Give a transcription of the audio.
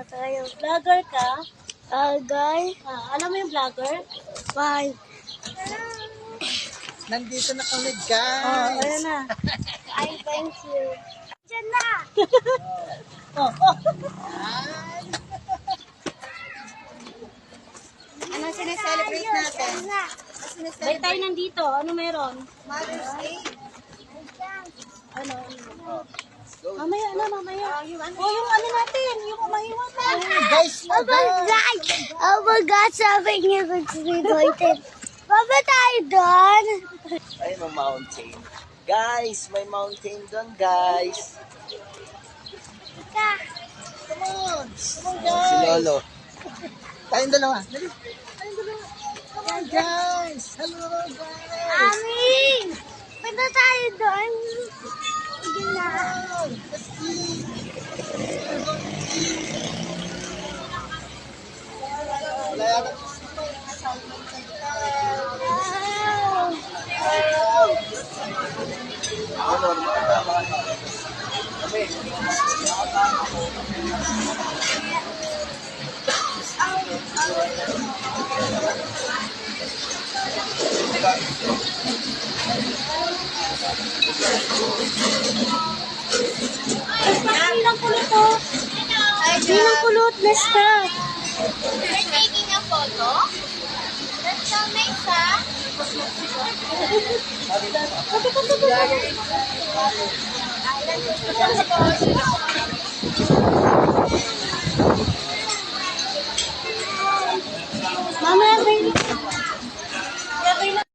na tayo. Vlogger ka? Guys, Alam mo yung vlogger? bye. Nandito na kami, Oh, guys. ayan na. I thank you. Diyan na! Anong sineselebrate natin? Diyan na! Ba't tayo nandito? Ano meron? Mother's Day. Ano? Mamaya na, mamaya. Oh, yung ano natin, yung mahiwan na. Guys, Oh my God! Oh my God, sabi niya mag-reloaded. Baba tayo doon. ay, may mountain. Guys, may mountain doon, guys. Ka. Come on. Come on, guys. Si Lolo. Tayong dalawa. Dali. Tayong dalawa. Come on, guys. Hello, guys. Ami! Punta tayo doon. Hindi na. Wala yata. Hindi lang kulot to. Hindi lang kulot, Nesta. We're taking a photo. That's so nice, ah. Sabi ko,